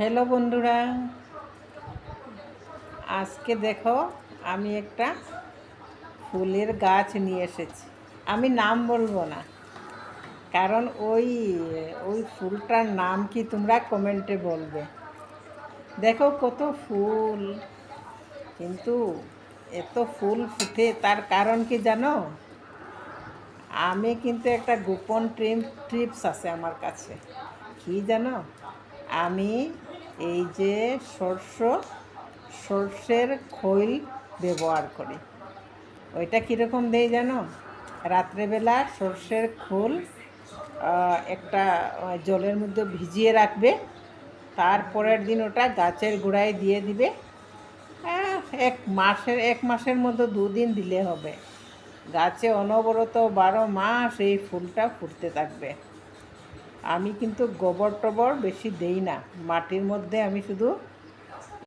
Hello বন্ধুরা, আজকে দেখো আমি একটা ফুলের গাছ নিয়ে এসেছি। আমি নাম বলবো না, কারণ ওই ওই ফুলটার নাম কি তোমরা কমেন্টে বলবে। দেখো কত ফুল, কিন্তু এত ফুল ফুটে তার কারণ কি জানো? আমি কিন্তু একটা গোপন ট্রিপস আছে আমার কাছে। কি জানো? আমি এই যে সর্ষের খৈল ব্যবহার করি। ওইটা কীরকম দেই জানো? রাত্রেবেলা সর্ষের খোল একটা জলের মধ্যে ভিজিয়ে রাখবে, তারপরের দিন ওটা গাছের গোড়ায় দিয়ে দিবে। এক মাসের মধ্যে 2 দিন দিলে হবে। গাছে অনবরত 12 মাস এই ফুলটা ফুটতে থাকবে। আমি কিন্তু গোবর টোবর বেশি দেই না, মাটির মধ্যে আমি শুধু